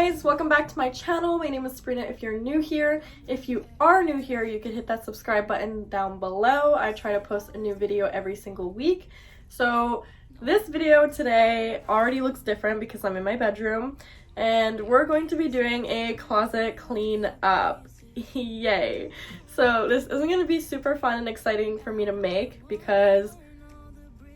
guys, welcome back to my channel. My name is Sabrina if you're new here. If you are new here, you can hit that subscribe button down below. I try to post a new video every single week. So this video today already looks different because I'm in my bedroom and we're going to be doing a closet clean up. Yay. So this isn't going to be super fun and exciting for me to make because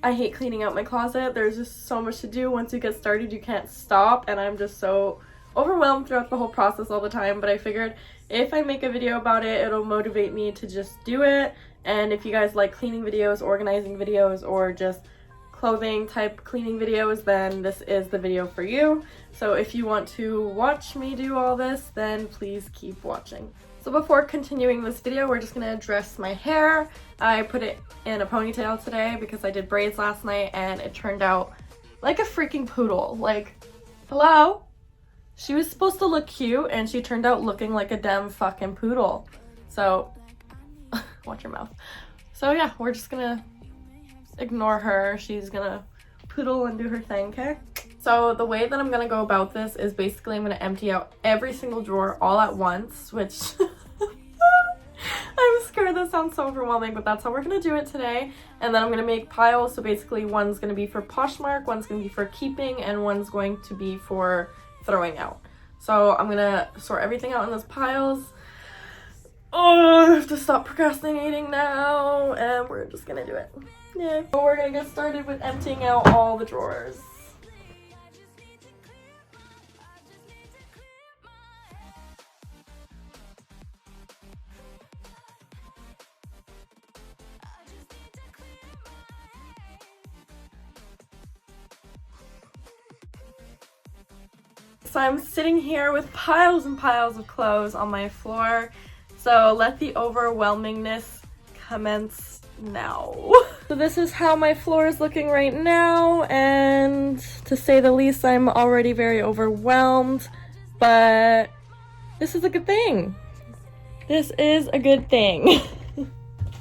I hate cleaning out my closet. There's just so much to do. Once you get started, you can't stop, and I'm just so overwhelmed throughout the whole process all the time. But I figured if I make a video about it, it'll motivate me to just do it. And if you guys like cleaning videos, organizing videos, or just clothing type cleaning videos, then this is the video for you. So if you want to watch me do all this, then please keep watching. So before continuing this video, we're just gonna dress my hair. I put it in a ponytail today because I did braids last night and it turned out like a freaking poodle. Like, hello? She was supposed to look cute and she turned out looking like a damn fucking poodle. So, watch your mouth. So yeah, we're just gonna ignore her. She's gonna poodle and do her thing, okay? So the way that I'm gonna go about this is basically I'm gonna empty out every single drawer all at once, which I'm scared that sounds so overwhelming, but that's how we're gonna do it today. And then I'm gonna make piles. So basically one's gonna be for POSHMARK, one's gonna be for keeping, and one's going to be for throwing out. So I'm gonna sort everything out in those piles. Oh, I have to stop procrastinating now, and we're just gonna do it. Yeah. So we're gonna get started with emptying out all the drawers. So I'm sitting here with piles and piles of clothes on my floor. So let the overwhelmingness commence now. So this is how my floor is looking right now, and to say the least, I'm already very overwhelmed, but this is a good thing. This is a good thing.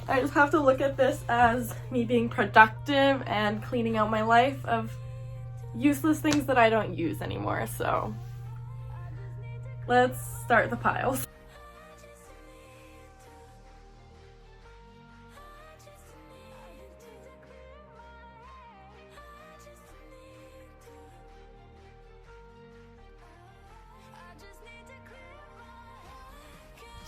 I just have to look at this as me being productive and cleaning out my life of useless things that I don't use anymore. So let's start the piles.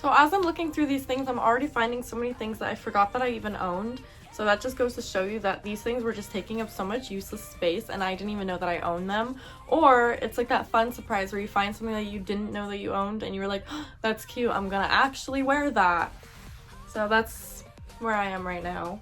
So as I'm looking through these things, I'm already finding so many things that I forgot that I even owned. So that just goes to show you that these things were just taking up so much useless space and I didn't even know that I owned them. Or it's like that fun surprise where you find something that you didn't know that you owned and you were like, oh, that's cute, I'm gonna actually wear that. So that's where I am right now.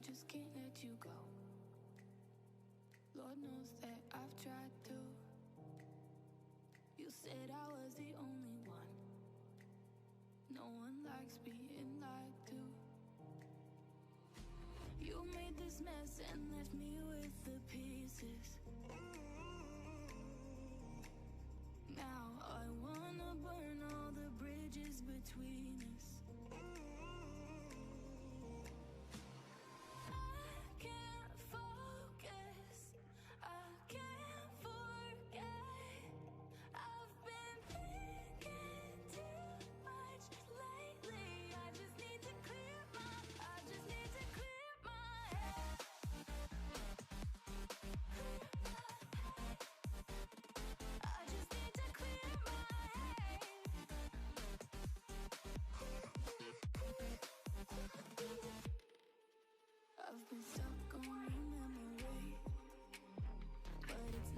Just can't let you go. Lord knows that I've tried to. You said I was the only one. No one likes being lied to. You made this mess and left me with the pieces. Now I wanna burn all the bridges between us.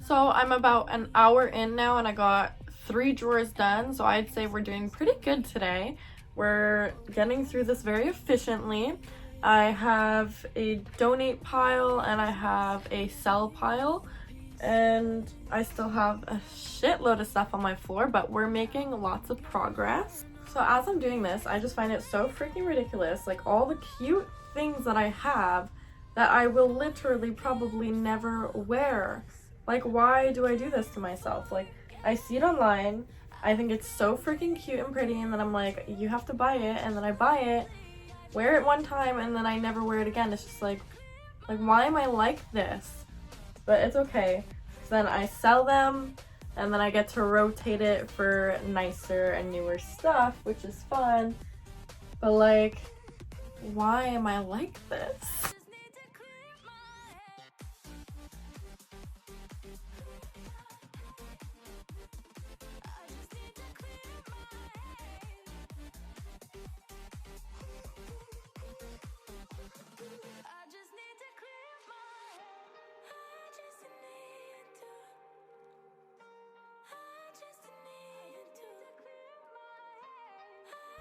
So I'm about an hour in now and I got 3 drawers done, so I'd say we're doing pretty good today. We're getting through this very efficiently. I have a donate pile and I have a sell pile, and I still have a shitload of stuff on my floor, but we're making lots of progress. So as I'm doing this, I just find it so freaking ridiculous. Like all the cute things that I have that I will literally probably never wear. Like, why do I do this to myself? Like, I see it online, I think it's so freaking cute and pretty, and then I'm like, you have to buy it, and then I buy it, wear it one time, and then I never wear it again. It's just like why am I like this? But it's okay. So then I sell them, and then I get to rotate it for nicer and newer stuff, which is fun. But like, why am I like this?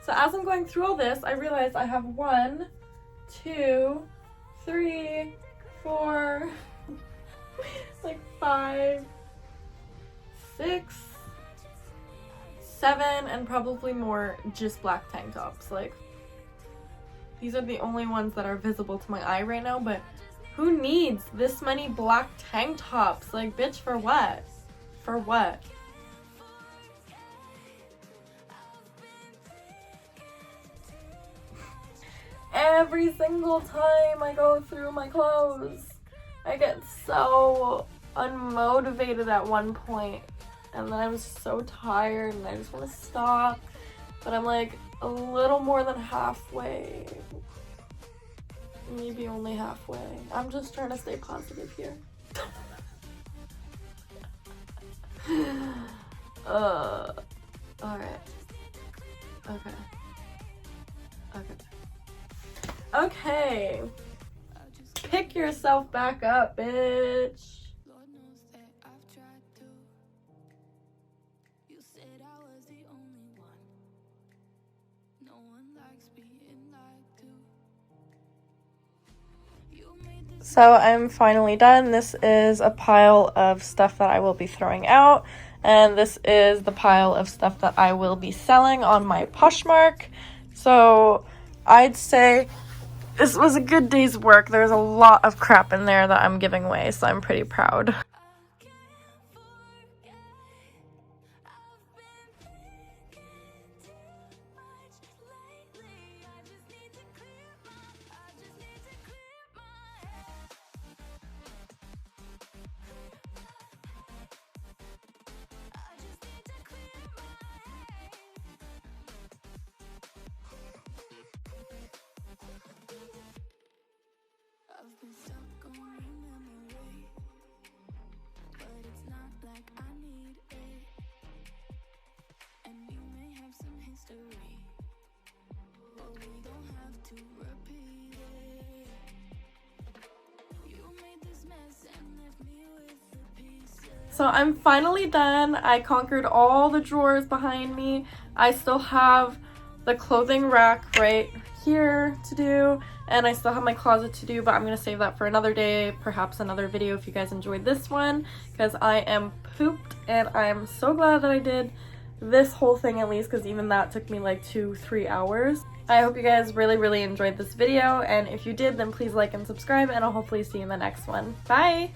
So as I'm going through all this, I realize I have 1, 2, 3, 4, like 5, 6, 7, and probably more just black tank tops. Like, these are the only ones that are visible to my eye right now, but who needs this many black tank tops? Like, bitch, for what? For what? Every single time I go through my clothes, I get so unmotivated at one point, and then I'm so tired and I just want to stop, but I'm like a little more than halfway, maybe only halfway. I'm just trying to stay positive here. Alright. Okay. Pick yourself back up, bitch. Lord knows that I've tried to. You said I was the only one. No one likes being lied to. You made this. So I'm finally done. This is a pile of stuff that I will be throwing out, and this is the pile of stuff that I will be selling on my POSHMARK. So I'd say this was a good day's work. There's a lot of crap in there that I'm giving away, so I'm pretty proud. I've been stuck on your memory, but it's not like I need it. And you may have some history, but we don't have to repeat it. You made this mess and left me with the pieces. So I'm finally done. I conquered all the drawers behind me. I still have the clothing rack right here to do, and I still have my closet to do, but I'm gonna save that for another day, perhaps another video if you guys enjoyed this one, because I am pooped, and I am so glad that I did this whole thing at least, because even that took me like 2-3 hours. I hope you guys really enjoyed this video, and if you did, then please like and subscribe, and I'll hopefully see you in the next one. Bye!